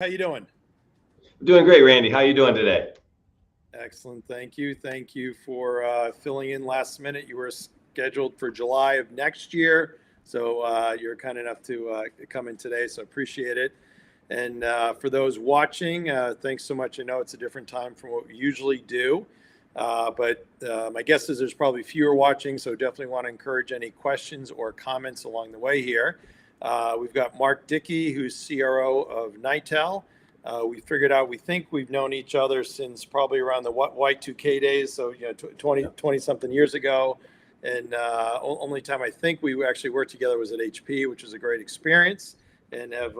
How you doing? Doing great, Randy. How you doing today? Excellent. Thank you. Thank you for filling in last minute. You were scheduled for July of next year, so you're kind enough to come in today, so appreciate it. And for those watching, thanks so much. I know it's a different time from what we usually do, but my guess is there's probably fewer watching, so definitely want to encourage any questions or comments along the way here. We've got Mark Dickey, who's CRO of Nitel. We figured out, we think we've known each other since probably around the Y2K days, so 20 something years ago. And only time I think we actually worked together was at HP, which was a great experience, and have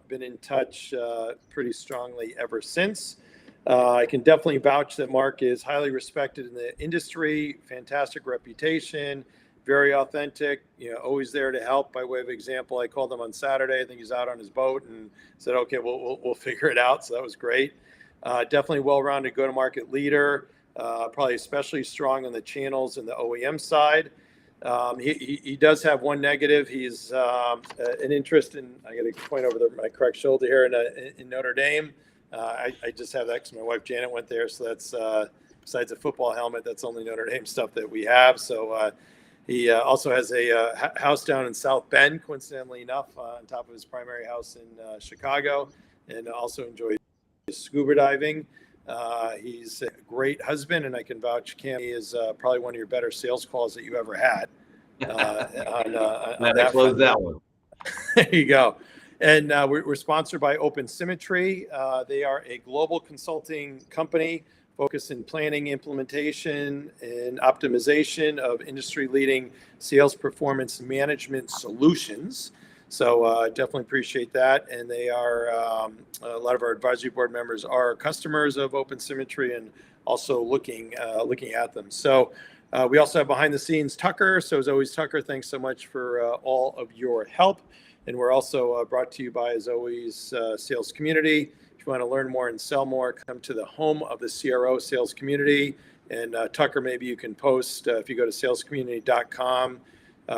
been in touch pretty strongly ever since. I can definitely vouch that Mark is highly respected in the industry, fantastic reputation, very authentic, always there to help. By way of example, I called him on Saturday. I think he's out on his boat, and said, okay, we'll figure it out. So that was great. Definitely well-rounded go-to-market leader, probably especially strong on the channels and the OEM side. He does have one negative. He's an interest in, I got to point over my correct shoulder here, in Notre Dame. I just have that because my wife Janet went there. So that's, besides a football helmet, that's only Notre Dame stuff that we have. So he also has a house down in South Bend, coincidentally enough, on top of his primary house in Chicago, and also enjoys scuba diving. He's a great husband, and I can vouch Cam is probably one of your better sales calls that you ever had. On that closed that one. There you go. And we're sponsored by Open Symmetry. They are a global consulting company focused in planning, implementation, and optimization of industry-leading sales performance management solutions. So definitely appreciate that. And they are, a lot of our advisory board members are customers of Open Symmetry and also looking at them. So we also have behind the scenes Tucker. So as always, Tucker, thanks so much for all of your help. And we're also brought to you by, as always, Sales Community. If you want to learn more and sell more, come to the home of the CRO Sales Community. And Tucker, maybe you can post, if you go to salescommunity.com,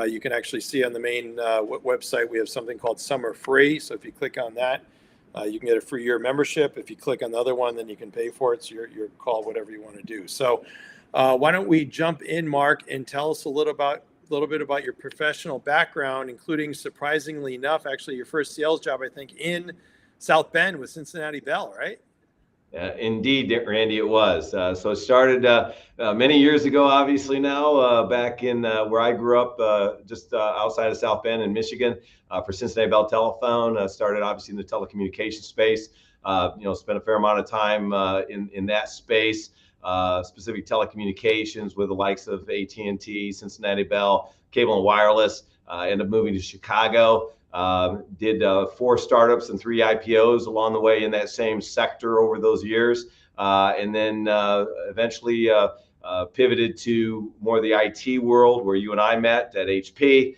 you can actually see on the main website, we have something called Summer Free. So if you click on that, you can get a free year membership. If you click on the other one, then you can pay for it. So your call, whatever you want to do. So why don't we jump in, Mark, and tell us a little bit about your professional background, including, surprisingly enough, actually your first sales job, I think, in South Bend with Cincinnati Bell, right? Indeed, Randy, it was. So it started many years ago, obviously now, back in where I grew up, just outside of South Bend in Michigan, for Cincinnati Bell Telephone. Started obviously in the telecommunications space, spent a fair amount of time in that space, specific telecommunications with the likes of AT&T, Cincinnati Bell, Cable and Wireless. Ended up moving to Chicago. Did 4 startups and 3 IPOs along the way in that same sector over those years, and then eventually pivoted to more of the IT world, where you and I met at HP.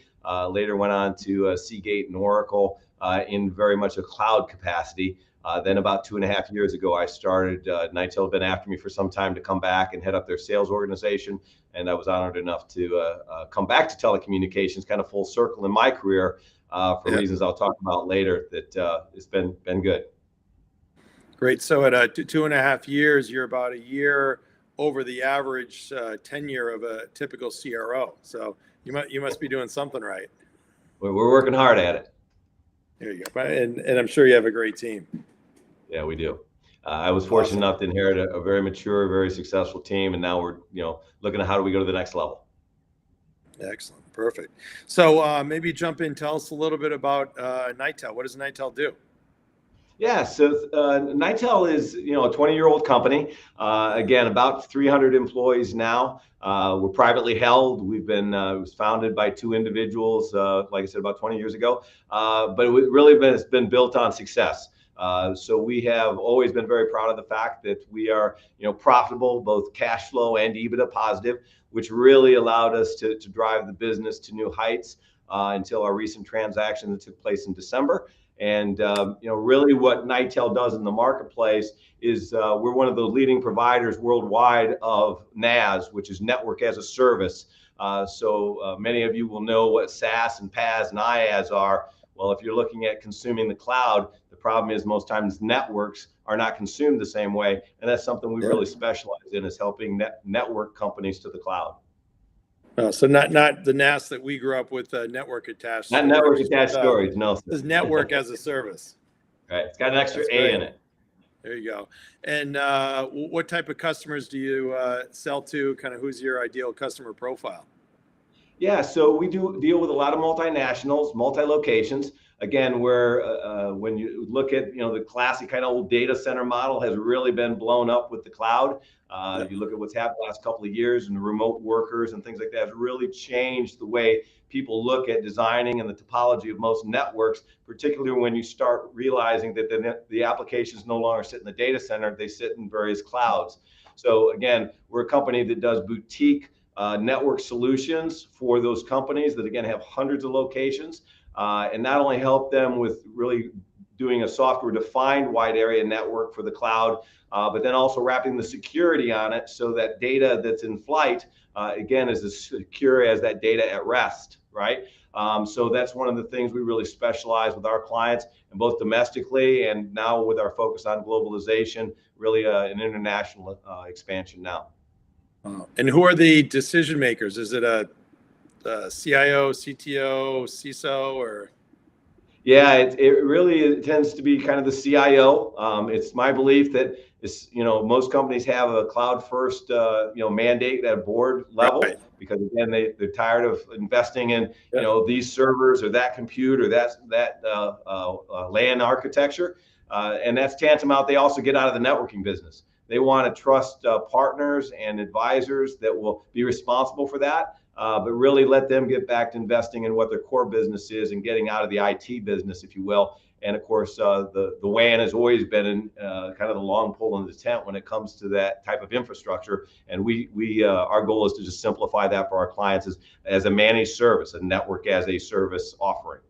Later went on to Seagate and Oracle in very much a cloud capacity. Then about 2.5 years ago, I started, Nitel had been after me for some time to come back and head up their sales organization. And I was honored enough to come back to telecommunications, kind of full circle in my career, for reasons I'll talk about later, that it's been good. Great. So at 2.5 years, you're about a year over the average tenure of a typical CRO. So you must be doing something right. We're working hard at it. There you go. And I'm sure you have a great team. Yeah, we do. I was fortunate enough to inherit a very mature, very successful team, and now we're looking at how do we go to the next level. Excellent. Perfect. So maybe jump in, tell us a little bit about Nitel. What does Nitel do? Yeah, so Nitel is a 20-year-old company. Again, about 300 employees now. We're privately held. We've been it was founded by 2 individuals, like I said, about 20 years ago. But it's been built on success. So we have always been very proud of the fact that we are profitable, both cash flow and EBITDA positive, which really allowed us to drive the business to new heights until our recent transaction that took place in December. And really what Nitel does in the marketplace is we're one of the leading providers worldwide of NAS, which is Network as a Service. So many of you will know what SaaS and PaaS and IaaS are. Well, if you're looking at consuming the cloud, the problem is most times networks are not consumed the same way. And that's something we really specialize in, is helping network companies to the cloud. So not the NAS that we grew up with, network attached Not storage. network attached storage, no. This is network as a service. Right, it's got an extra A in it. There you go. And what type of customers do you sell to? Kind of who's your ideal customer profile? Yeah, so we do deal with a lot of multinationals, multi-locations. Again, where when you look at the classic kind of old data center model has really been blown up with the cloud. You look at what's happened the last couple of years, and the remote workers and things like that has really changed the way people look at designing and the topology of most networks, particularly when you start realizing that the applications no longer sit in the data center, they sit in various clouds. So again, we're a company that does boutique network solutions for those companies that, again, have hundreds of locations, and not only help them with really doing a software defined wide area network for the cloud, but then also wrapping the security on it so that data that's in flight, again, is as secure as that data at rest, right? So that's one of the things we really specialize with our clients, and both domestically and now with our focus on globalization, really an international expansion now. And who are the decision makers? Is it a CIO, CTO, CISO, or? Yeah, it really tends to be kind of the CIO. It's my belief that most companies have a cloud first mandate at board level, right? Because again, they're tired of investing in these servers or that compute or that LAN architecture, and that's tantamount. They also get out of the networking business. They want to trust partners and advisors that will be responsible for that, but really let them get back to investing in what their core business is and getting out of the IT business, if you will. And of course, the WAN has always been in kind of the long pole in the tent when it comes to that type of infrastructure. And our goal is to just simplify that for our clients as a managed service, a network as a service offering.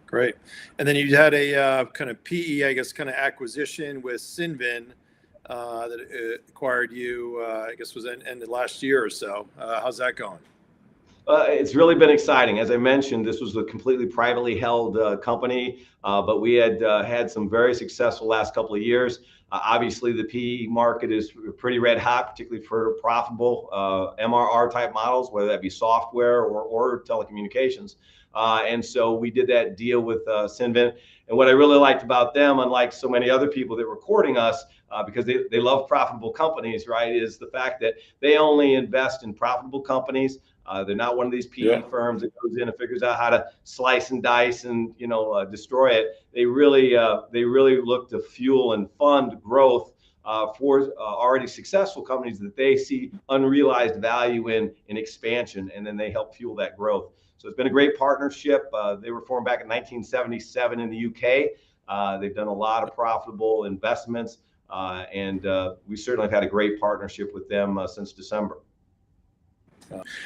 Great. And then you had a kind of PE, I guess, kind of acquisition with Cinven. That acquired you, I guess was ended last year or so. How's that going? It's really been exciting. As I mentioned, this was a completely privately held company, but we had some very successful last couple of years. Obviously, the PE market is pretty red hot, particularly for profitable MRR type models, whether that be software or telecommunications. And so we did that deal with Cinven. And what I really liked about them, unlike so many other people that were courting us, because they love profitable companies, right, is the fact that they only invest in profitable companies. They're not one of these PE firms that goes in and figures out how to slice and dice and destroy it. They really look to fuel and fund growth for already successful companies that they see unrealized value in expansion, and then they help fuel that growth. So it's been a great partnership. They were formed back in 1977 in the UK. They've done a lot of profitable investments, and we certainly have had a great partnership with them since December.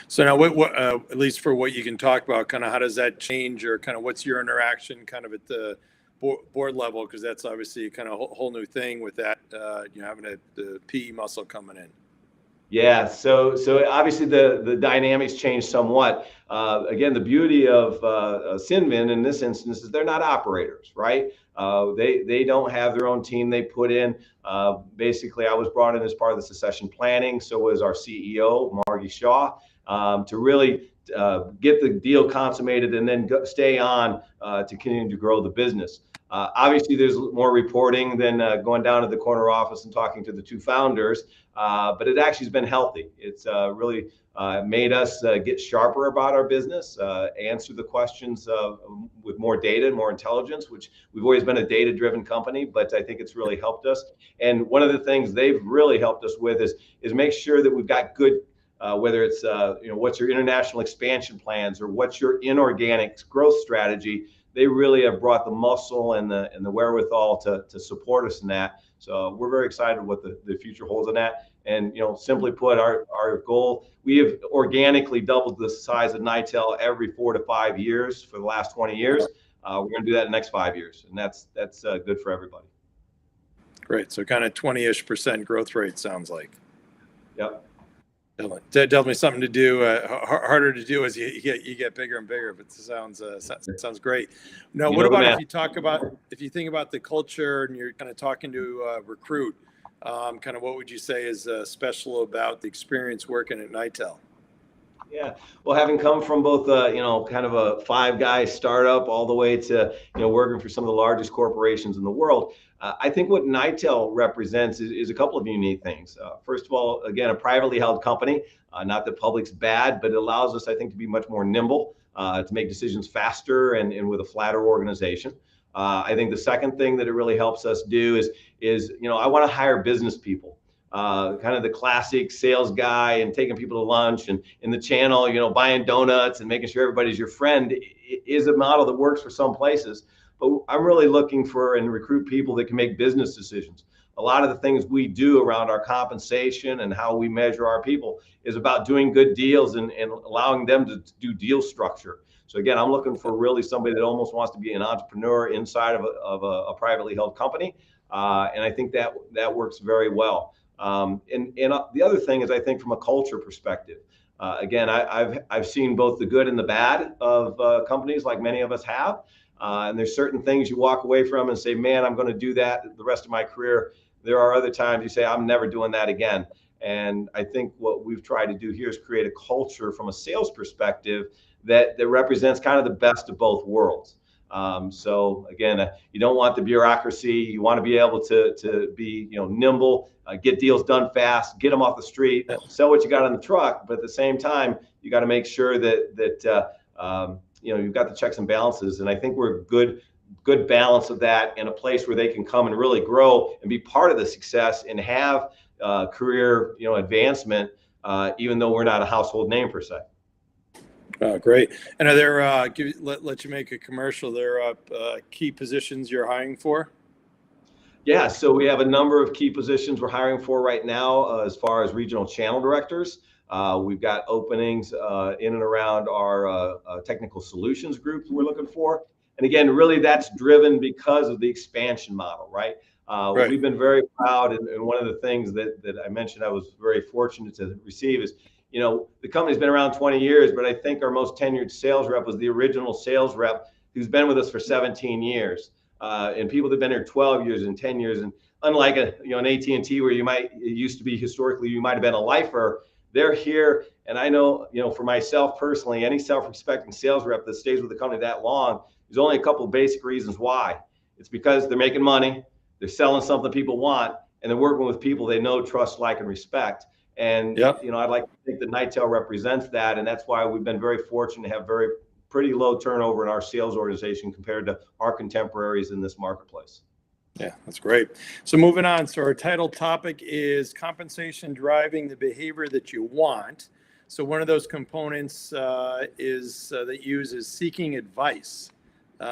So now, what at least for what you can talk about, kind of how does that change, or kind of what's your interaction kind of at the board level? Because that's obviously kind of a whole new thing with that, having the PE muscle coming in. Yeah, so obviously the dynamics change somewhat. Again, the beauty of Cinven in this instance is they're not operators, right? They don't have their own team they put in. Basically, I was brought in as part of the succession planning. So was our CEO, Mark Dickey, to really get the deal consummated and then stay on to continue to grow the business. Obviously, there's more reporting than going down to the corner office and talking to the two founders, but it actually has been healthy. It's really made us get sharper about our business, answer the questions with more data and more intelligence, which we've always been a data-driven company, but I think it's really helped us. And one of the things they've really helped us with is make sure that we've got good, whether it's what's your international expansion plans or what's your inorganic growth strategy. They really have brought the muscle and the wherewithal to support us in that. So we're very excited what the future holds in that. And simply put, our goal, we have organically doubled the size of Nitel every 4 to 5 years for the last 20 years. We're going to do that in the next 5 years, and that's good for everybody. Great. So kind of 20-ish% growth rate sounds like. Yep. Definitely something to do. Harder to do as you get bigger and bigger. But sounds great. Now, You what know the about math. if you think about the culture and you're kind of talking to a recruit, kind of what would you say is special about the experience working at Nitel? Yeah, well, having come from both, kind of a five-guy startup all the way to, working for some of the largest corporations in the world, I think what Nitel represents is a couple of unique things. First of all, again, a privately held company. Not that public's bad, but it allows us, I think, to be much more nimble, to make decisions faster and with a flatter organization. I think the second thing that it really helps us do is I want to hire business people. Kind of the classic sales guy and taking people to lunch and in the channel, buying donuts and making sure everybody's your friend is a model that works for some places. But I'm really looking for and recruit people that can make business decisions. A lot of the things we do around our compensation and how we measure our people is about doing good deals and allowing them to do deal structure. So again, I'm looking for really somebody that almost wants to be an entrepreneur inside of a privately held company. And I think that works very well. And the other thing is, I think from a culture perspective, again, I've seen both the good and the bad of companies, like many of us have. And there's certain things you walk away from and say, man, I'm going to do that the rest of my career. There are other times you say, I'm never doing that again. And I think what we've tried to do here is create a culture from a sales perspective that represents kind of the best of both worlds. So again, you don't want the bureaucracy. You want to be able to be nimble, get deals done fast, get them off the street, sell what you got on the truck. But at the same time, you got to make sure that you've got the checks and balances. And I think we're a good balance of that in a place where they can come and really grow and be part of the success and have career advancement, even though we're not a household name per se. Oh, great. And are there, let you make a commercial, there are key positions you're hiring for? Yeah, so we have a number of key positions we're hiring for right now as far as regional channel directors. We've got openings in and around our technical solutions group we're looking for. And again, really that's driven because of the expansion model, right? Right. We've been very proud, and one of the things that I mentioned I was very fortunate to receive is, the company's been around 20 years, but I think our most tenured sales rep was the original sales rep who's been with us for 17 years. And people that have been here 12 years and 10 years, and unlike an AT&T where it used to be historically, you might have been a lifer, they're here. And I know, for myself personally, any self-respecting sales rep that stays with the company that long, there's only a couple of basic reasons why. It's because they're making money, they're selling something people want, and they're working with people they know, trust, like, and respect. And, Yep. I'd like to think that Nitel represents that. And that's why we've been very fortunate to have pretty low turnover in our sales organization compared to our contemporaries in this marketplace. Yeah, that's great. So moving on. So our title topic is compensation driving the behavior that you want. So one of those components that you use is seeking advice.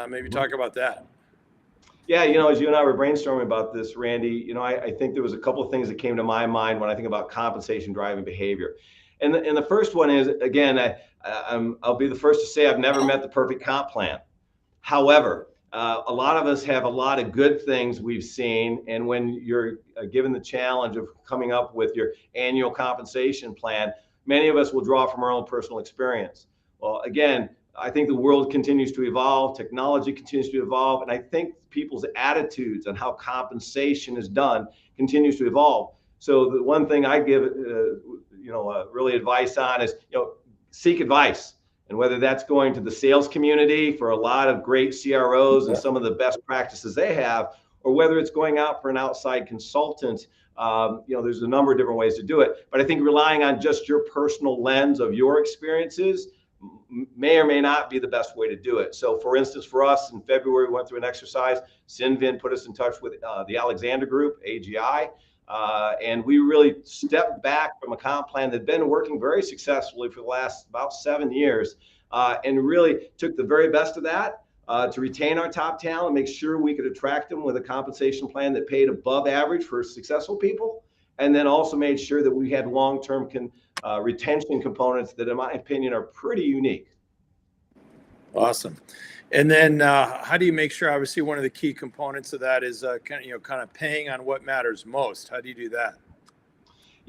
Maybe talk about that. Yeah, as you and I were brainstorming about this, Randy, I think there was a couple of things that came to my mind when I think about compensation driving behavior. And the first one is, again, I'll be the first to say I've never met the perfect comp plan. However, a lot of us have a lot of good things we've seen. And when you're given the challenge of coming up with your annual compensation plan, many of us will draw from our own personal experience. Well, again, I think the world continues to evolve, technology continues to evolve, and I think people's attitudes on how compensation is done continues to evolve. So the one thing I give, really advice on is, seek advice. And whether that's going to the sales community for a lot of great CROs and some of the best practices they have, or whether it's going out for an outside consultant, there's a number of different ways to do it. But I think relying on just your personal lens of your experiences may or may not be the best way to do it. So for instance, for us in February, we went through an exercise. Sinvin put us in touch with the Alexander Group, AGI. And we really stepped back from a comp plan that had been working very successfully for the last about 7 years, and really took the very best of that to retain our top talent, make sure we could attract them with a compensation plan that paid above average for successful people, and then also made sure that we had long-term retention components that, in my opinion, are pretty unique. Awesome. And then how do you make sure, obviously one of the key components of that is kind of paying on what matters most. How do you do that?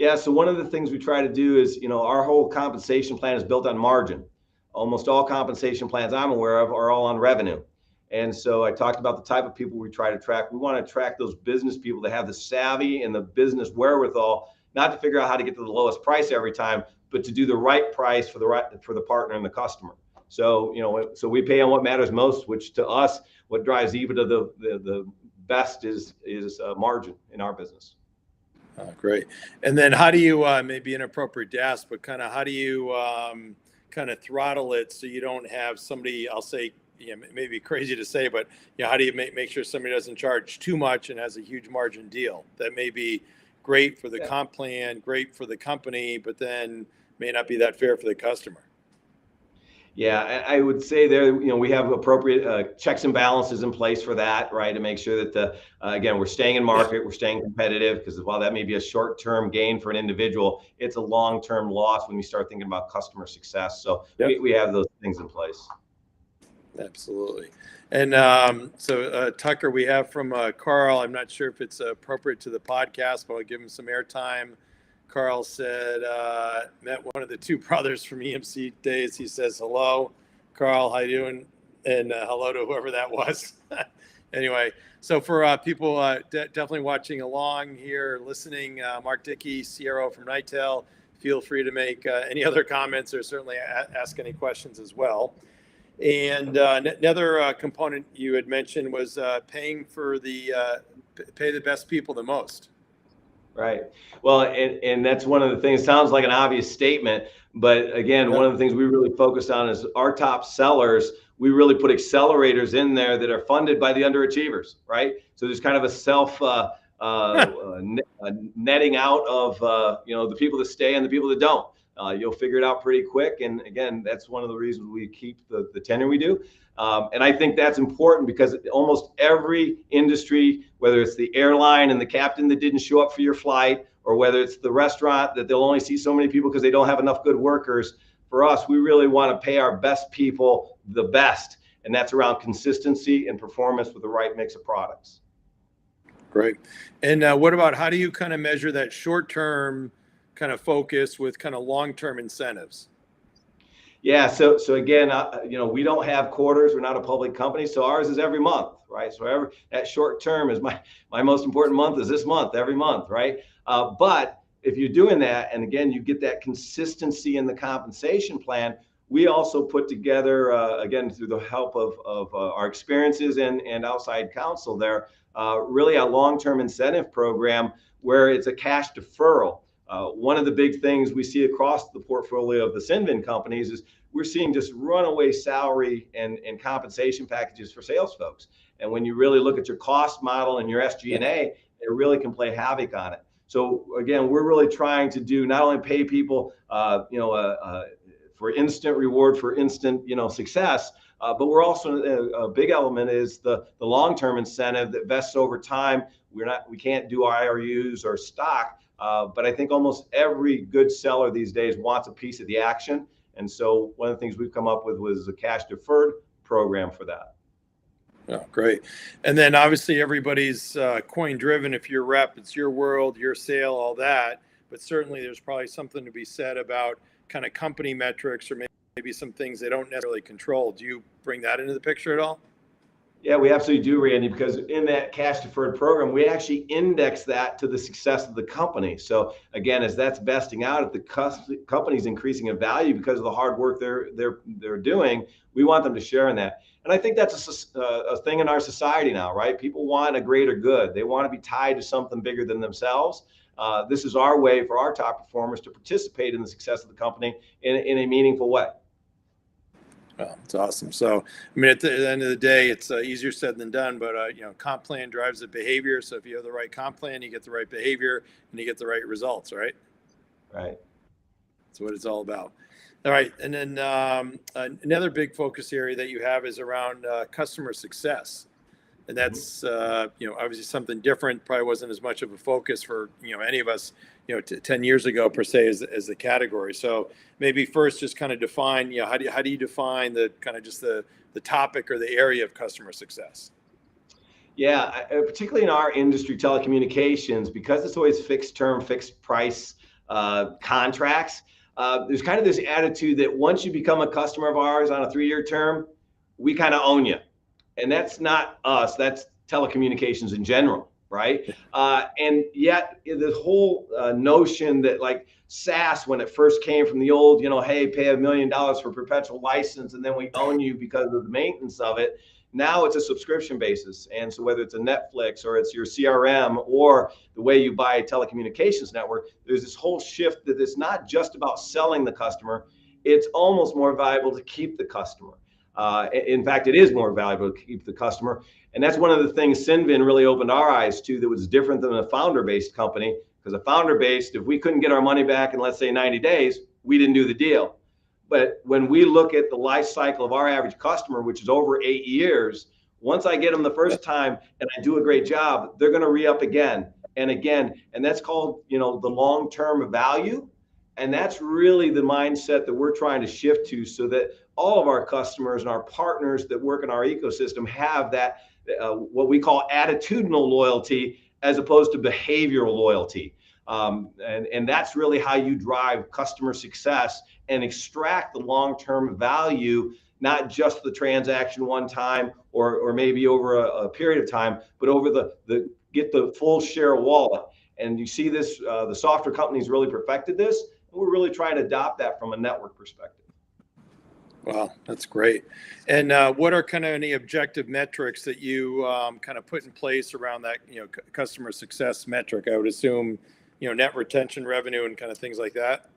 Yeah, so one of the things we try to do is, our whole compensation plan is built on margin. Almost all compensation plans I'm aware of are all on revenue. And so I talked about the type of people we try to attract. We want to attract those business people that have the savvy and the business wherewithal, not to figure out how to get to the lowest price every time, but to do the right price for the partner and the customer. So, so we pay on what matters most, which to us, what drives EBITDA the best is margin in our business. Great. And then how do you, maybe inappropriate to ask, but kind of how do you kind of throttle it so you don't have somebody, I'll say, maybe crazy to say, but how do you make sure somebody doesn't charge too much and has a huge margin deal that may be great for the comp plan, great for the company, but then may not be that fair for the customer? Yeah, I would say there, we have appropriate checks and balances in place for that, right? To make sure that again, we're staying in market, we're staying competitive, because while that may be a short-term gain for an individual, it's a long-term loss when we start thinking about customer success. So we have those things in place. Absolutely. And so Tucker, we have from Carl, I'm not sure if it's appropriate to the podcast, but I'll give him some airtime. Carl said, met one of the two brothers from EMC days. He says, hello, Carl, how you doing? And hello to whoever that was. Anyway, so for people definitely watching along here, listening, Mark Dickey, CRO from Nitel, feel free to make any other comments or certainly ask any questions as well. And another component you had mentioned was paying for pay the best people the most. Right. Well, and that's one of the things, sounds like an obvious statement, but again, one of the things we really focus on is our top sellers. We really put accelerators in there that are funded by the underachievers, right? So there's kind of a self netting out of, the people that stay and the people that don't. You'll figure it out pretty quick. And again, that's one of the reasons we keep the tenure we do. And I think that's important because almost every industry, whether it's the airline and the captain that didn't show up for your flight, or whether it's the restaurant that they'll only see so many people because they don't have enough good workers, for us, we really want to pay our best people the best. And that's around consistency and performance with the right mix of products. Great. And what about, how do you kind of measure that short-term kind of focus with kind of long-term incentives? Yeah, so again, we don't have quarters. We're not a public company, so ours is every month, right? So that short term is my most important month is this month, every month, right? But if you're doing that, and again, you get that consistency in the compensation plan, we also put together, again, through the help of our experiences and outside counsel there, really a long-term incentive program where it's a cash deferral. One of the big things we see across the portfolio of the Cinven companies is we're seeing just runaway salary and compensation packages for sales folks. And when you really look at your cost model and your SG&A, it really can play havoc on it. So again, we're really trying to do not only pay people, for instant reward for instant, success, but we're also a big element is the long-term incentive that vests over time. We can't do IRUs or stock. But I think almost every good seller these days wants a piece of the action. And so one of the things we've come up with was a cash deferred program for that. Oh, great. And then obviously everybody's coin driven. If you're rep, it's your world, your sale, all that. But certainly there's probably something to be said about kind of company metrics or maybe some things they don't necessarily control. Do you bring that into the picture at all? Yeah, we absolutely do, Randy, because in that cash deferred program, we actually index that to the success of the company. So again, as that's vesting out, if the company's increasing in value because of the hard work they're doing, we want them to share in that. And I think that's a thing in our society now, right? People want a greater good. They want to be tied to something bigger than themselves. This is our way for our top performers to participate in the success of the company in a meaningful way. Well, it's awesome. So, I mean, at the end of the day, it's easier said than done, but, comp plan drives the behavior. So if you have the right comp plan, you get the right behavior and you get the right results, right? Right. That's what it's all about. All right. And then another big focus area that you have is around customer success. And that's, obviously something different, probably wasn't as much of a focus for, any of us, 10 years ago per se as the category. So maybe first just kind of define, how do you define the kind of just the topic or the area of customer success? Yeah, particularly in our industry, telecommunications, because it's always fixed term, fixed price contracts. There's kind of this attitude that once you become a customer of ours on a 3-year term, we kind of own you. And that's not us, that's telecommunications in general, right? And yet the whole notion that like SaaS, when it first came from the old, hey, pay $1 million for perpetual license and then we own you because of the maintenance of it. Now it's a subscription basis. And so whether it's a Netflix or it's your CRM or the way you buy a telecommunications network, there's this whole shift that it's not just about selling the customer. It's almost more valuable to keep the customer. In fact, it is more valuable to keep the customer. And that's one of the things Cinven really opened our eyes to that was different than a founder-based company. Because a founder-based, if we couldn't get our money back in, let's say, 90 days, we didn't do the deal. But when we look at the life cycle of our average customer, which is over 8 years, once I get them the first time and I do a great job, they're going to re-up again and again. And that's called, the long-term value. And that's really the mindset that we're trying to shift to so that all of our customers and our partners that work in our ecosystem have that, what we call attitudinal loyalty as opposed to behavioral loyalty. And that's really how you drive customer success and extract the long-term value, not just the transaction one time or maybe over a period of time, but over the get the full share of wallet. And you see this, the software companies really perfected this. And we're really trying to adopt that from a network perspective. Wow, that's great. And what are kind of any objective metrics that you kind of put in place around that, customer success metric? I would assume, net retention revenue and kind of things like that.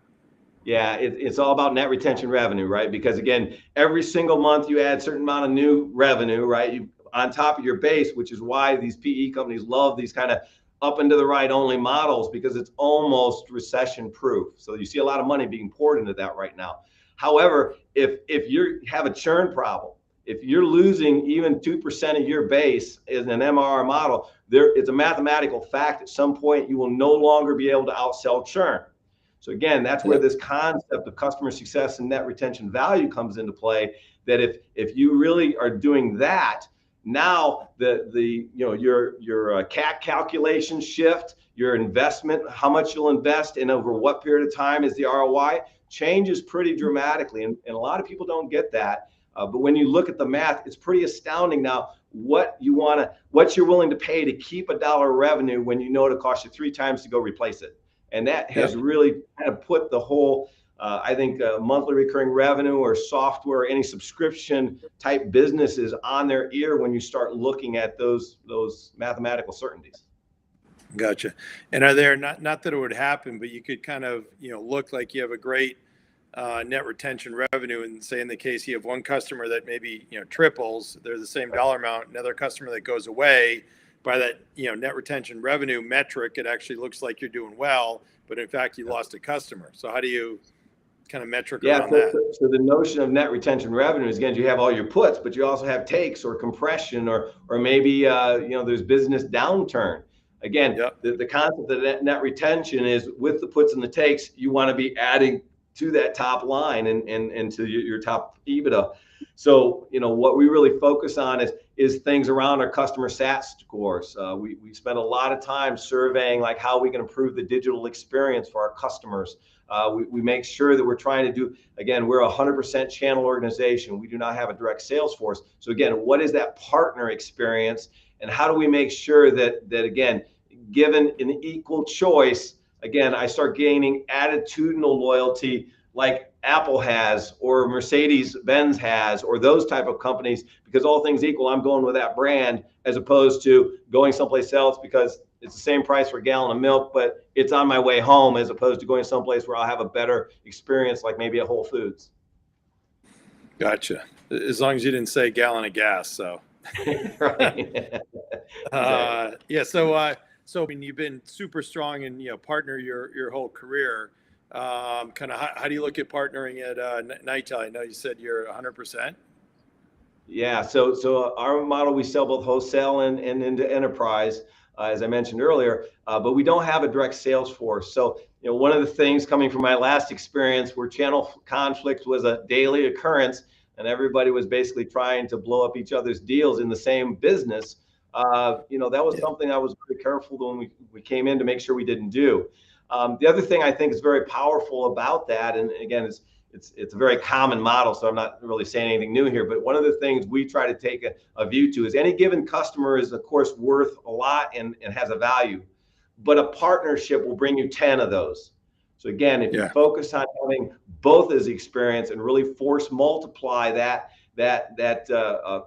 Yeah, it's all about net retention revenue, right? Because again, every single month you add a certain amount of new revenue, right? On top of your base, which is why these PE companies love these kind of up and to the right only models, because it's almost recession proof. So you see a lot of money being poured into that right now. However, if you have a churn problem, if you're losing even 2% of your base in an MRR model, it's a mathematical fact at some point you will no longer be able to outsell churn. So again, that's where this concept of customer success and net retention value comes into play, that if you really are doing that, now your CAC calculations shift, your investment, how much you'll invest and over what period of time is the ROI, changes pretty dramatically. And a lot of people don't get that. But when you look at the math, it's pretty astounding now what you're willing to pay to keep $1 of revenue when you know it'll cost you 3 times to go replace it. And that has really kind of put the whole, I think, monthly recurring revenue or software, or any subscription type businesses on their ear when you start looking at those mathematical certainties. Gotcha. And are there, not that it would happen, but you could kind of, look like you have a great net retention revenue, and say in the case you have one customer that maybe, triples, they're the same dollar amount, another customer that goes away. By that, net retention revenue metric, it actually looks like you're doing well, but in fact you lost a customer. So how do you kind of metric around that? So the notion of net retention revenue is, again, you have all your puts, but you also have takes or compression or maybe there's business downturn. Again, the concept of net retention is with the puts and the takes, you want to be adding to that top line and to your top EBITDA. So, what we really focus on is things around our customer sat scores. We spend a lot of time surveying like how we can improve the digital experience for our customers. We make sure that we're trying to do, again, we're a 100% channel organization. We do not have a direct sales force. So again, what is that partner experience? And how do we make sure that again, given an equal choice, again, I start gaining attitudinal loyalty like Apple has or Mercedes-Benz has or those type of companies, because all things equal, I'm going with that brand as opposed to going someplace else because it's the same price for a gallon of milk, but it's on my way home, as opposed to going someplace where I'll have a better experience, like maybe at Whole Foods. Gotcha. As long as you didn't say gallon of gas, so. Right. So I mean, you've been super strong in partner your whole career. Kind of how do you look at partnering at Nitel? I know you said you're 100%. Yeah. So our model, we sell both wholesale and into enterprise, as I mentioned earlier, but we don't have a direct sales force. So one of the things coming from my last experience where channel conflict was a daily occurrence and everybody was basically trying to blow up each other's deals in the same business. That was something I was very careful when we came in to make sure we didn't do. The other thing I think is very powerful about that, and again, it's a very common model, so I'm not really saying anything new here, but one of the things we try to take a view to is any given customer is, of course, worth a lot and has a value, but a partnership will bring you 10 of those. So again, if you focus on having both as experience and really force multiply that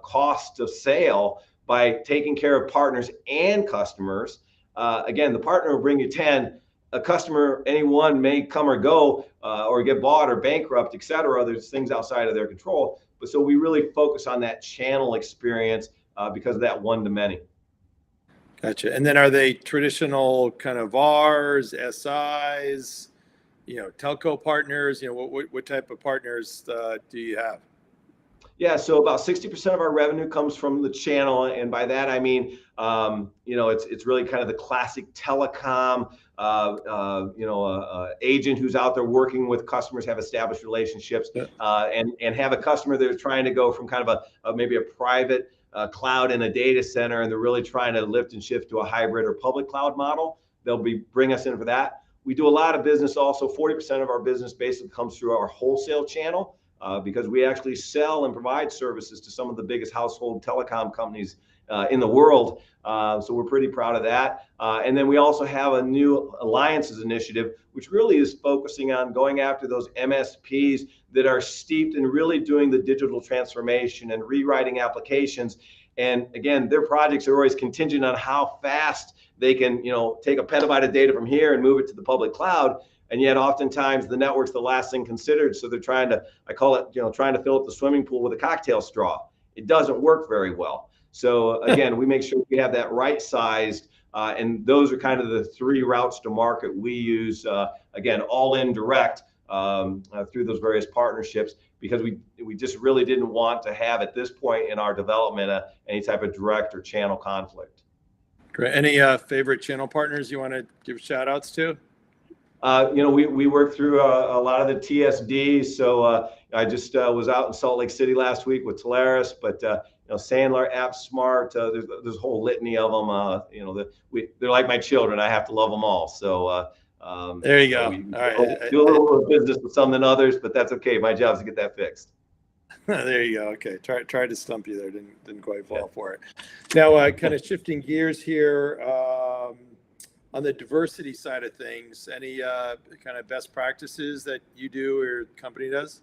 cost of sale by taking care of partners and customers, again, the partner will bring you 10. A customer, anyone may come or go, or get bought or bankrupt, et cetera. There's things outside of their control. But so we really focus on that channel experience because of that one to many. Gotcha. And then are they traditional kind of VARs, SIs, telco partners? What type of partners do you have? Yeah, so about 60% of our revenue comes from the channel, and by that I mean, it's really kind of the classic telecom, agent who's out there working with customers, have established relationships, and have a customer that's trying to go from kind of maybe a private cloud in a data center, and they're really trying to lift and shift to a hybrid or public cloud model. They'll bring us in for that. We do a lot of business also. 40% of our business basically comes through our wholesale channel. Because we actually sell and provide services to some of the biggest household telecom companies in the world. So we're pretty proud of that. And then we also have a new alliances initiative, which really is focusing on going after those MSPs that are steeped in really doing the digital transformation and rewriting applications. And again, their projects are always contingent on how fast they can, take a petabyte of data from here and move it to the public cloud. And yet oftentimes the network's the last thing considered. So they're trying to, I call it, trying to fill up the swimming pool with a cocktail straw. It doesn't work very well. So again, we make sure we have that right sized. And those are kind of the three routes to market we use, again, all in direct through those various partnerships, because we just really didn't want to have at this point in our development any type of direct or channel conflict. Great. Any favorite channel partners you want to give shout outs to? We work through a lot of the TSDs. So I just was out in Salt Lake City last week with Teleris, but Sandler, AppSmart, there's a whole litany of them. They're like my children. I have to love them all. So there you go. We do a little business with some than others, but that's okay. My job is to get that fixed. There you go. Okay, tried to stump you there. Didn't quite fall for it. Now, kind of shifting gears here. On the diversity side of things, any kind of best practices that you do or your company does?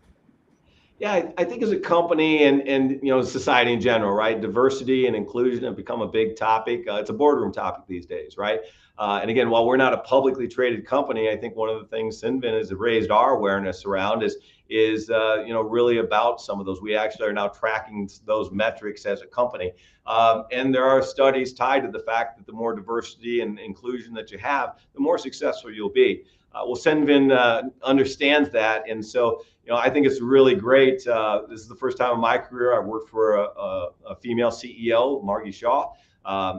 Yeah, I think as a company and society in general, right? Diversity and inclusion have become a big topic. It's a boardroom topic these days, right? And again, while we're not a publicly traded company, I think one of the things Cinven has raised our awareness around is really about some of those. We actually are now tracking those metrics as a company. And there are studies tied to the fact that the more diversity and inclusion that you have, the more successful you'll be. Well, Cinven understands that. And so, I think it's really great. This is the first time in my career I've worked for a female CEO, Margie Shaw.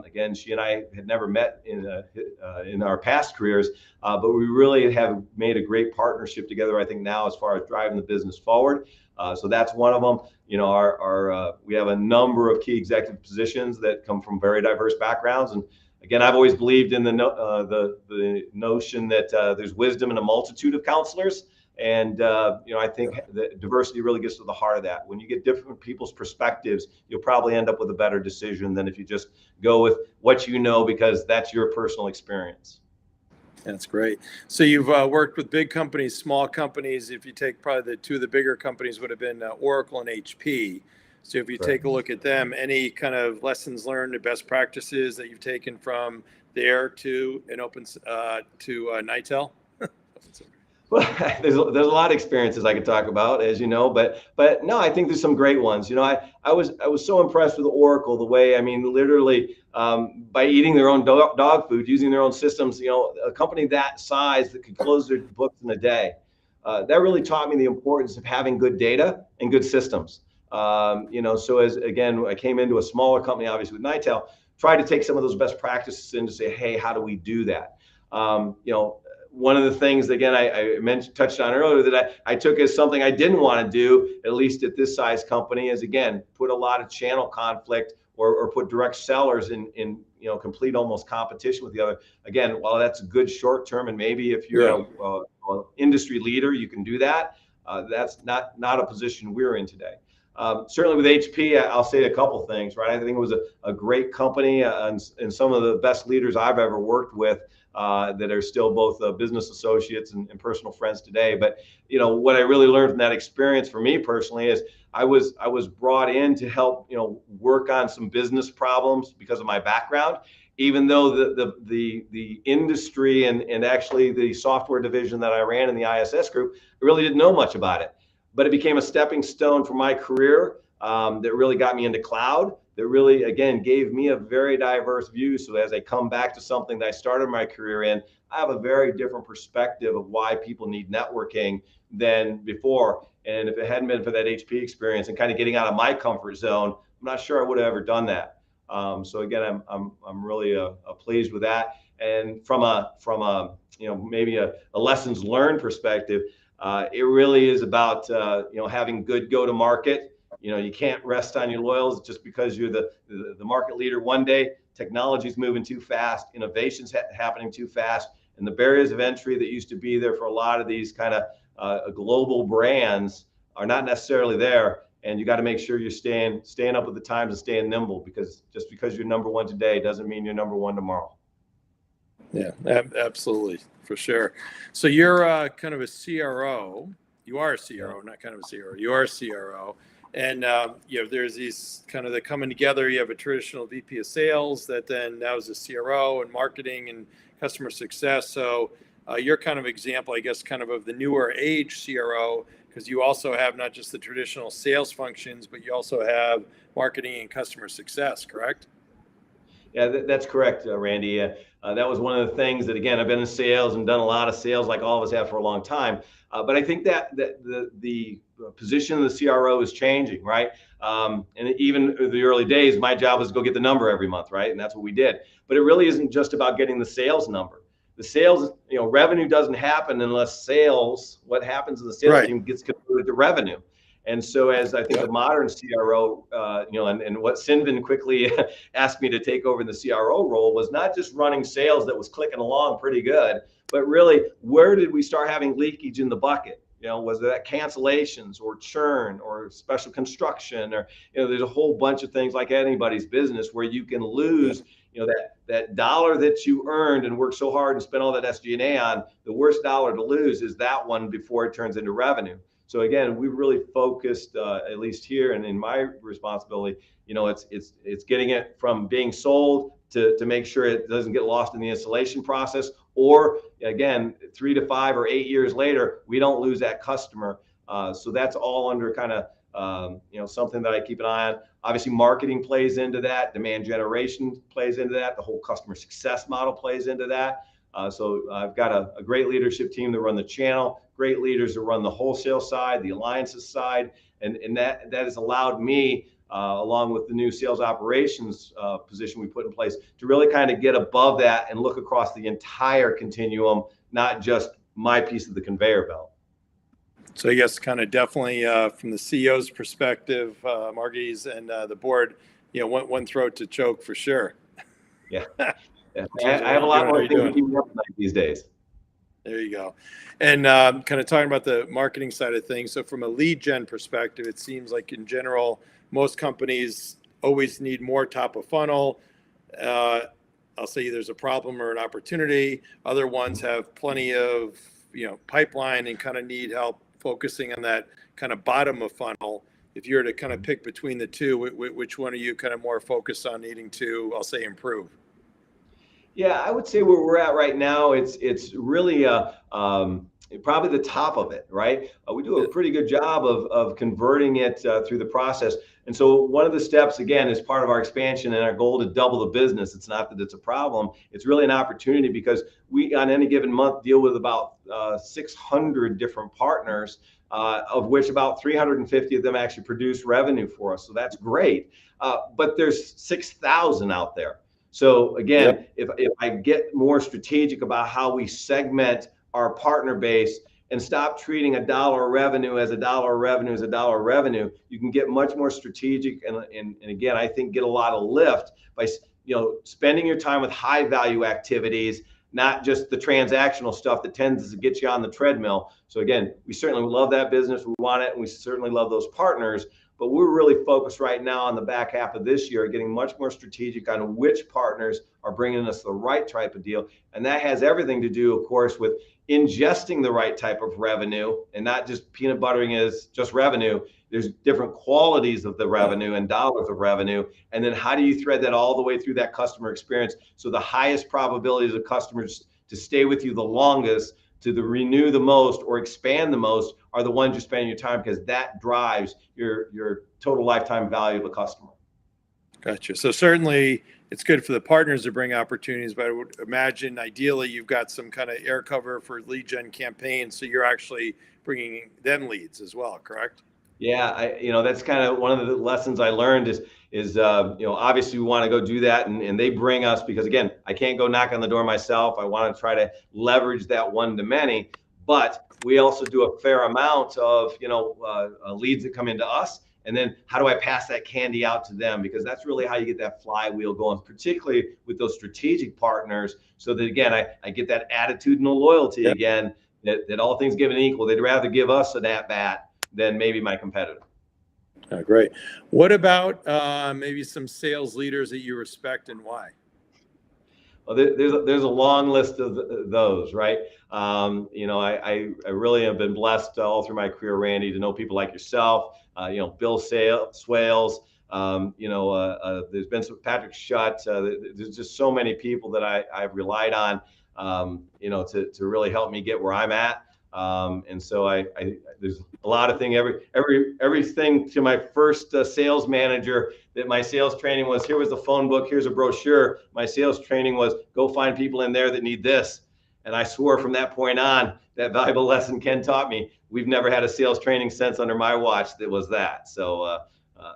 Again, she and I had never met in our past careers, but we really have made a great partnership together, I think, now as far as driving the business forward. So that's one of them. We have a number of key executive positions that come from very diverse backgrounds. And again, I've always believed in the notion that there's wisdom in a multitude of counselors. And, I think that diversity really gets to the heart of that. When you get different people's perspectives, you'll probably end up with a better decision than if you just go with what you know, because that's your personal experience. That's great. So you've worked with big companies, small companies. If you take probably two of the bigger companies would have been Oracle and HP. So if you take a look at them, any kind of lessons learned or best practices that you've taken from there to Nitel? Well, there's a lot of experiences I could talk about, as you know, but no, I think there's some great ones. I was so impressed with Oracle, the way, literally by eating their own dog food, using their own systems, a company that size that could close their books in a day. That really taught me the importance of having good data and good systems. So as, again, I came into a smaller company, obviously with Nitel, tried to take some of those best practices and to say, hey, how do we do that? One of the things, again, I touched on earlier that I took as something I didn't want to do, at least at this size company, is, again, put a lot of channel conflict or put direct sellers in complete almost competition with the other. Again, while that's good short term, and maybe if you're a industry leader, you can do that. That's not a position we're in today. Certainly with HP, I'll say a couple things, right? I think it was a great company and some of the best leaders I've ever worked with that are still both business associates and personal friends today. But what I really learned from that experience for me personally is I was brought in to help work on some business problems because of my background. Even though the industry and actually the software division that I ran in the ISS group, I really didn't know much about it. But it became a stepping stone for my career that really got me into cloud, that really, again, gave me a very diverse view. So as I come back to something that I started my career in, I have a very different perspective of why people need networking than before. And if it hadn't been for that HP experience and kind of getting out of my comfort zone, I'm not sure I would have ever done that. So again, I'm really pleased with that. And from a maybe a lessons learned perspective, it really is about having good go-to-market. You can't rest on your laurels just because you're the market leader one day. Technology's moving too fast, innovation's happening too fast, and the barriers of entry that used to be there for a lot of these kind of global brands are not necessarily there. And you got to make sure you're staying up with the times and staying nimble, because just because you're number one today doesn't mean you're number one tomorrow. Yeah, absolutely, for sure. So you're kind of a CRO. You are a CRO, not kind of a CRO. You are a CRO. And there's these kind of, they're coming together. You have a traditional VP of sales that then now is a CRO and marketing and customer success. So you're kind of example, I guess, kind of the newer age CRO, because you also have not just the traditional sales functions, but you also have marketing and customer success, correct? Yeah, that's correct, Randy. That was one of the things that, again, I've been in sales and done a lot of sales like all of us have for a long time. But I think that the position of the CRO is changing, right? And even in the early days, my job was to go get the number every month, right? And that's what we did. But it really isn't just about getting the sales number. The sales, revenue doesn't happen unless what happens in the sales team gets converted to revenue. And so as I think the modern CRO, and what Sinvin quickly asked me to take over in the CRO role was not just running sales that was clicking along pretty good, but really, where did we start having leakage in the bucket? Was that cancellations or churn or special construction, or there's a whole bunch of things like anybody's business where you can lose that dollar that you earned and worked so hard and spent all that SG&A on. The worst dollar to lose is that one before it turns into revenue. So again, we really focused, at least here and in my responsibility, it's getting it from being sold to make sure it doesn't get lost in the installation process, or again, 3 to 5 or 8 years later, we don't lose that customer. So that's all under kind of something that I keep an eye on. Obviously, marketing plays into that, demand generation plays into that, the whole customer success model plays into that. So I've got a great leadership team that run the channel, great leaders that run the wholesale side, the alliances side, and that has allowed me, along with the new sales operations position we put in place, to really kind of get above that and look across the entire continuum, not just my piece of the conveyor belt. So I guess kind of definitely from the CEO's perspective, Margie's and the board, one throat to choke for sure. Yeah. I have a lot more things to keep me up at night these days. There you go. And kind of talking about the marketing side of things. So from a lead gen perspective, it seems like in general, most companies always need more top of funnel. I'll say there's a problem or an opportunity. Other ones have plenty of pipeline and kind of need help focusing on that kind of bottom of funnel. If you were to kind of pick between the two, which one are you kind of more focused on needing to, I'll say, improve? Yeah, I would say where we're at right now, it's really probably the top of it, right? We do a pretty good job of converting it through the process. And so one of the steps, again, is part of our expansion and our goal to double the business. It's not that it's a problem. It's really an opportunity, because we, on any given month, deal with about 600 different partners, of which about 350 of them actually produce revenue for us. So that's great. But there's 6,000 out there. So again, if I get more strategic about how we segment our partner base, and stop treating a dollar of revenue as a dollar of revenue as a dollar of revenue. You can get much more strategic, and again, I think get a lot of lift by spending your time with high value activities, not just the transactional stuff that tends to get you on the treadmill. So again, we certainly love that business. We want it, and we certainly love those partners. But we're really focused right now on the back half of this year, getting much more strategic on which partners are bringing us the right type of deal. And that has everything to do, of course, with ingesting the right type of revenue and not just peanut buttering as just revenue. There's different qualities of the revenue and dollars of revenue. And then how do you thread that all the way through that customer experience? So the highest probabilities of customers to stay with you the longest, to renew the most or expand the most, are the ones you're spending your time, because that drives your total lifetime value of a customer. Gotcha. So certainly it's good for the partners to bring opportunities, but I would imagine ideally you've got some kind of air cover for lead gen campaigns, so you're actually bringing them leads as well, correct? Yeah, that's kind of one of the lessons I learned is obviously we want to go do that, and they bring us, because again, I can't go knock on the door myself. I want to try to leverage that one to many, but we also do a fair amount of leads that come into us, and then how do I pass that candy out to them? Because that's really how you get that flywheel going, particularly with those strategic partners, so that again, I get that attitudinal loyalty again, that all things given equal, they'd rather give us an at-bat than maybe my competitor. Great. What about maybe some sales leaders that you respect, and why? Well, there's a long list of those, right? I really have been blessed all through my career, Randy, to know people like yourself, Bill Swales, there's been some Patrick Schutt. There's just so many people that I've relied on, to really help me get where I'm at. And so I there's a lot of things, everything to my first sales manager, that my sales training was, here was the phone book, here's a brochure. My sales training was, go find people in there that need this. And I swore from that point on, that valuable lesson Ken taught me, we've never had a sales training since under my watch that was that. So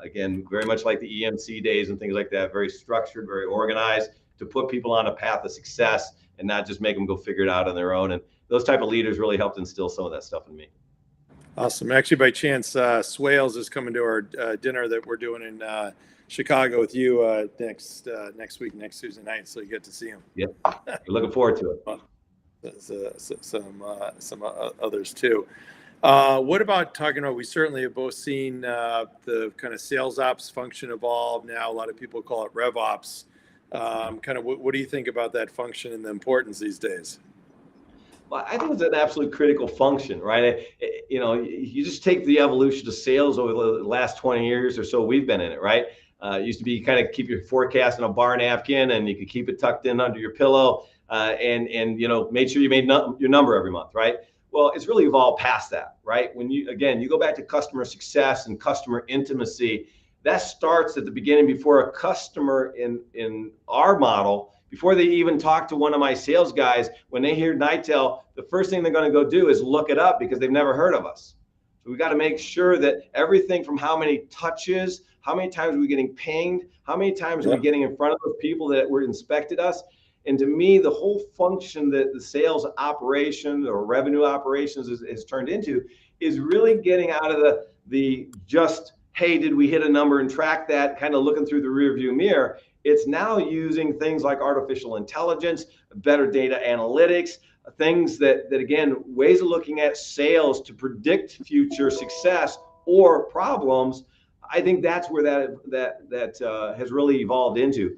again, very much like the EMC days and things like that, very structured, very organized, to put people on a path of success and not just make them go figure it out on their own. And those type of leaders really helped instill some of that stuff in me. Awesome. Actually, by chance, Swales is coming to our dinner that we're doing in Chicago with you next week, next Tuesday night. So you get to see him. Yep, we're looking forward to it. Some others too. What about talking about? We certainly have both seen the kind of sales ops function evolve. Now a lot of people call it rev ops. Kind of what do you think about that function and the importance these days? Well, I think it's an absolute critical function, right? You just take the evolution of sales over the last 20 years or so we've been in it, right? It used to be kind of keep your forecast in a bar napkin, and you could keep it tucked in under your pillow, and made sure you made your number every month, right? Well, it's really evolved past that, right? When you go back to customer success and customer intimacy, that starts at the beginning, before a customer in our model, before they even talk to one of my sales guys, when they hear Nitel, the first thing they're going to go do is look it up, because they've never heard of us. So we got to make sure that everything from how many touches, how many times are we getting pinged, how many times are we getting in front of those people that were inspected us. And to me, the whole function that the sales operation or revenue operations is turned into is really getting out of the just, hey, did we hit a number and track that, kind of looking through the rear view mirror. It's now using things like artificial intelligence, better data analytics, things that again, ways of looking at sales to predict future success or problems. I think that's where that has really evolved into.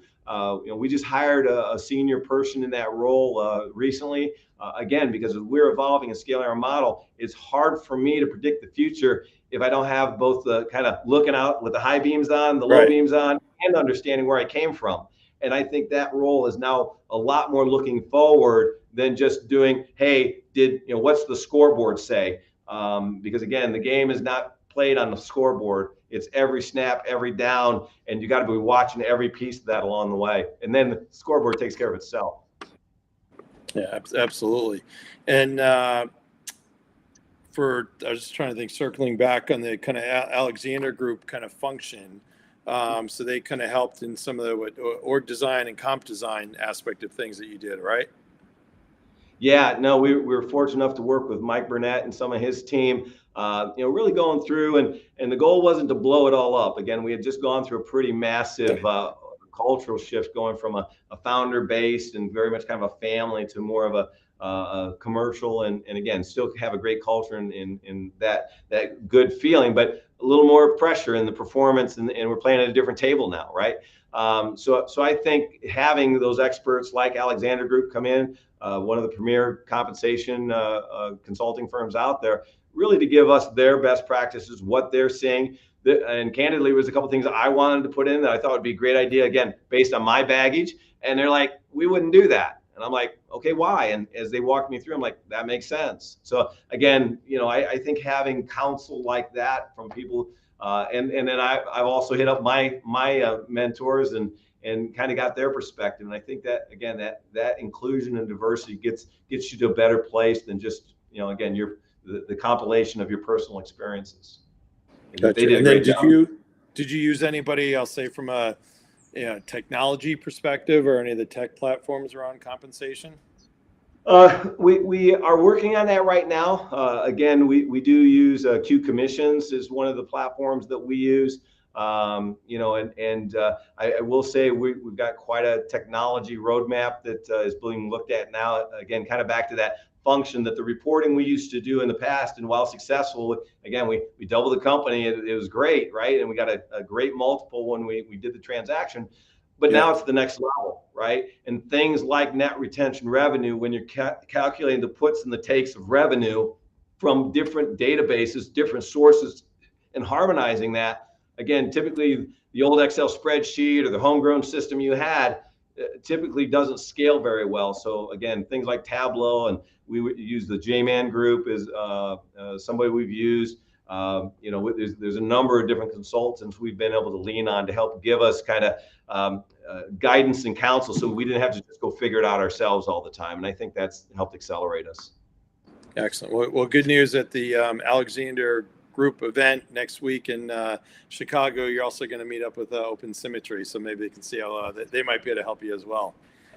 We just hired a senior person in that role recently. Again, because we're evolving and scaling our model, it's hard for me to predict the future if I don't have both the kind of looking out with the high beams on, the low beams on, and understanding where I came from. And I think that role is now a lot more looking forward than just doing, hey, what's the scoreboard say? Because again, the game is not played on the scoreboard. It's every snap, every down, and you got to be watching every piece of that along the way. And then the scoreboard takes care of itself. Yeah, absolutely. And I was just trying to think, circling back on the kind of Alexander Group kind of function. So they kind of helped in some of the org design and comp design aspect of things that you did, right? Yeah, no, we were fortunate enough to work with Mike Burnett and some of his team, really going through, and the goal wasn't to blow it all up. Again, we had just gone through a pretty massive cultural shift, going from a founder based and very much kind of a family to more of a commercial, and again, still have a great culture and that good feeling, but a little more pressure in the performance, and we're playing at a different table now, right? So I think having those experts like Alexander Group come in, one of the premier compensation consulting firms out there, really to give us their best practices, what they're seeing. And candidly, it was a couple of things I wanted to put in that I thought would be a great idea, again, based on my baggage. And they're like, we wouldn't do that. And I'm like, okay, why? And as they walked me through, I'm like, that makes sense. So again, I think having counsel like that from people, and then I've also hit up my mentors and kind of got their perspective. And I think that, again, that inclusion and diversity gets you to a better place than just, again, the compilation of your personal experiences. Gotcha. They did a great job. Did you use anybody, I'll say, from a technology perspective, or any of the tech platforms around compensation? We are working on that right now. Again, we do use Q Commissions is one of the platforms that we use. I will say we've got quite a technology roadmap that is being looked at now. Again, kind of back to that function that the reporting we used to do in the past, and while successful, again, we doubled the company. It was great, right? And we got a great multiple when we did the transaction. But now it's the next level, right? And things like net retention revenue, when you're calculating the puts and the takes of revenue from different databases, different sources, and harmonizing that, again, typically the old Excel spreadsheet or the homegrown system you had typically doesn't scale very well. So again, things like Tableau, and we would use the J-Man Group is somebody we've used. There's a number of different consultants we've been able to lean on to help give us kind of guidance and counsel, so we didn't have to just go figure it out ourselves all the time. And I think that's helped accelerate us. Excellent. Well, good news at the Alexander Group event next week in Chicago. You're also going to meet up with Open Symmetry, so maybe they can see how they might be able to help you as well.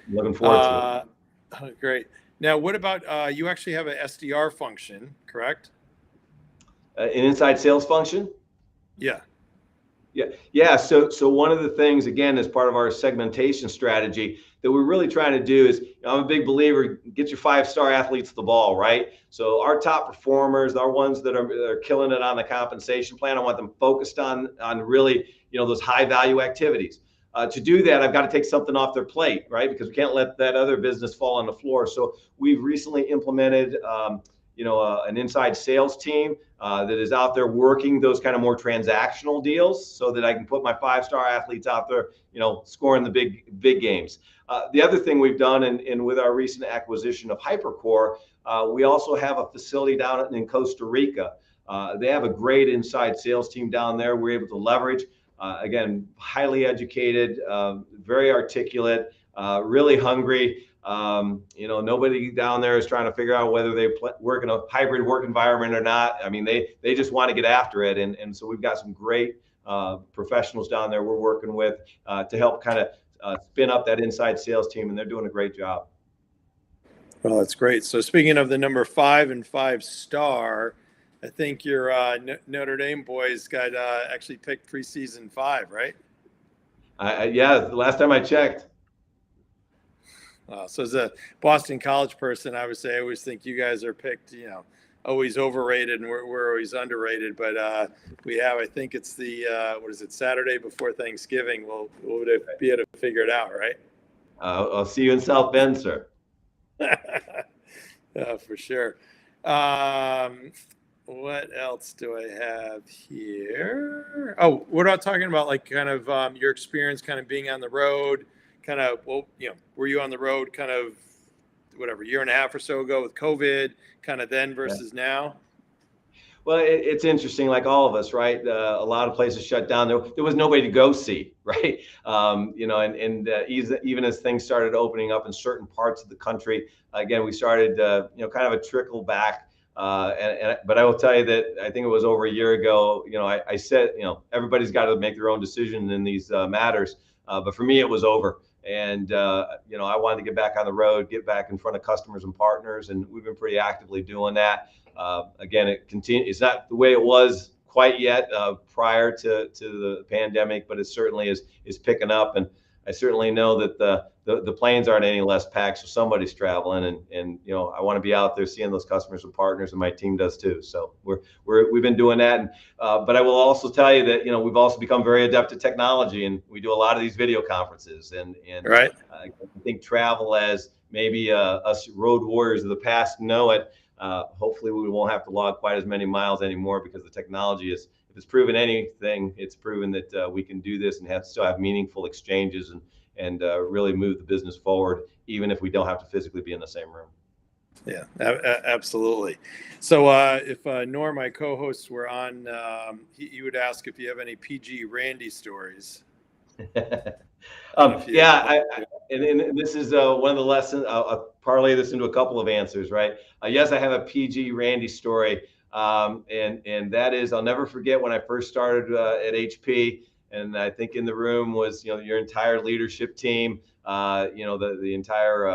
Looking forward to it. Great. Now, what about you actually have an SDR function, correct? An inside sales function? Yeah. Yeah. So one of the things, again, as part of our segmentation strategy that we're really trying to do is, I'm a big believer, get your 5-star athletes the ball, right? So our top performers, our ones that are killing it on the compensation plan, I want them focused on really, those high value activities. To do that, I've got to take something off their plate, right? Because we can't let that other business fall on the floor. So we've recently implemented, an inside sales team that is out there working those kind of more transactional deals, so that I can put my 5-star athletes out there, scoring the big games. The other thing we've done, and with our recent acquisition of Hypercore, we also have a facility down in Costa Rica. They have a great inside sales team down there. We're able to leverage, again, highly educated, very articulate, really hungry. Nobody down there is trying to figure out whether they work in a hybrid work environment or not. I mean, they just want to get after it. And so we've got some great professionals down there we're working with to help kind of spin up that inside sales team, and they're doing a great job. Well, that's great. So speaking of the number 5 and 5-star, I think your Notre Dame boys got actually picked preseason 5, right? Yeah, the last time I checked. So as a Boston College person, I would say I always think you guys are picked, always overrated, and we're always underrated. But we have, I think it's the Saturday before Thanksgiving. We'll be able to figure it out, right? I'll see you in South Bend, sir. For sure. What else do I have here? Oh, what about talking about like kind of your experience kind of being on the road? Kind of, were you on the road kind of whatever, year and a half or so ago with COVID, kind of then versus now? Well, it's interesting, like all of us, right? A lot of places shut down. There was nobody to go see, right? Even as things started opening up in certain parts of the country, again, we started, kind of a trickle back. But I will tell you that I think it was over a year ago, I said, everybody's got to make their own decision in these matters. But for me, it was over. And I wanted to get back on the road, get back in front of customers and partners, and we've been pretty actively doing that. Again, it's not the way it was quite yet prior to the pandemic, but it certainly is picking up. And I certainly know that the planes aren't any less packed, so somebody's traveling, and I want to be out there seeing those customers and partners, and my team does too. So we've been doing that, and but I will also tell you that we've also become very adept at technology, and we do a lot of these video conferences, and right. I think travel, as maybe us road warriors of the past know it. Hopefully we won't have to log quite as many miles anymore, because the technology is, if it's proven anything, it's proven that we can do this and still have meaningful exchanges and really move the business forward, even if we don't have to physically be in the same room. Yeah, absolutely. So if Nour, my co-host, were on, he would ask if you have any PG Randy stories. And this is one of the lessons. I'll parlay this into a couple of answers, right? Yes, I have a PG Randy story, and that is, I'll never forget when I first started at HP, and I think in the room was your entire leadership team, the entire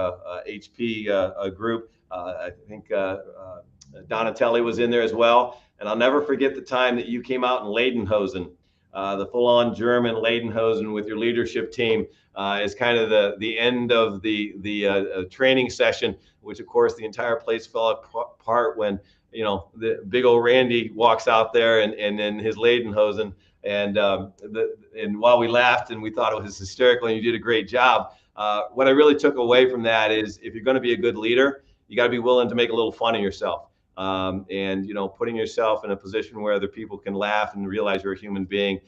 HP group. I think Donatelli was in there as well, and I'll never forget the time that you came out in Lederhosen. The full-on German Lederhosen with your leadership team is kind of the end of the training session, which of course the entire place fell apart when the big old Randy walks out there and in his Lederhosen, and while we laughed and we thought it was hysterical and you did a great job, what I really took away from that is, if you're going to be a good leader, you got to be willing to make a little fun of yourself. And putting yourself in a position where other people can laugh and realize you're a human being.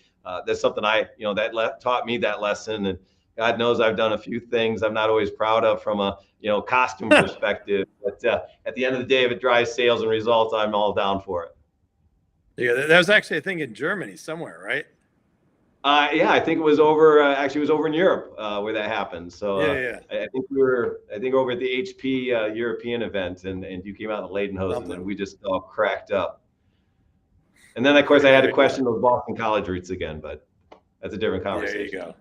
That's something taught me that lesson. And God knows I've done a few things I'm not always proud of from a costume perspective. But at the end of the day, if it drives sales and results, I'm all down for it. Yeah, that was actually a thing in Germany somewhere, right? Yeah, I think it was over. Actually, it was over in Europe where that happened. So yeah. I think over at the HP European event, and you came out in Lederhosen, and we just all cracked up. And then, of course, I had to question those Boston College roots again, but that's a different conversation. There you go.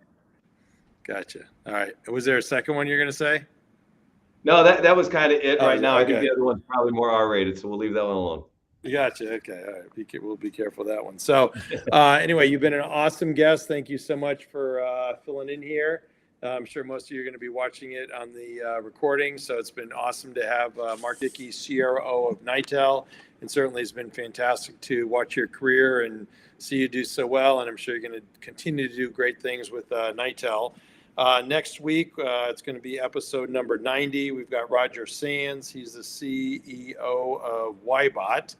Gotcha. All right. Was there a second one you're going to say? No, that was kind of it right now. Okay. I think the other one's probably more R-rated, so we'll leave that one alone. Gotcha. Okay. All right. We'll be careful of that one. So anyway, you've been an awesome guest. Thank you so much for filling in here. I'm sure most of you are going to be watching it on the recording. So it's been awesome to have Mark Dickey, CRO of Nitel. And certainly it's been fantastic to watch your career and see you do so well. And I'm sure you're going to continue to do great things with Nitel. Next week, it's going to be episode number 90. We've got Roger Sands. He's the CEO of Ybot.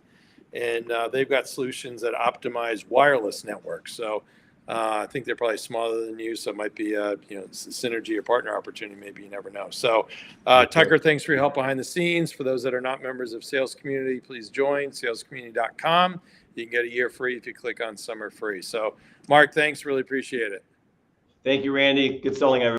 And they've got solutions that optimize wireless networks. So I think they're probably smaller than you, so it might be a synergy or partner opportunity. Maybe, you never know. So Tucker, thanks for your help behind the scenes. For those that are not members of Sales Community, please join salescommunity.com. You can get a year free if you click on Summer Free. So Mark, thanks. Really appreciate it. Thank you, Randy. Good selling, everyone.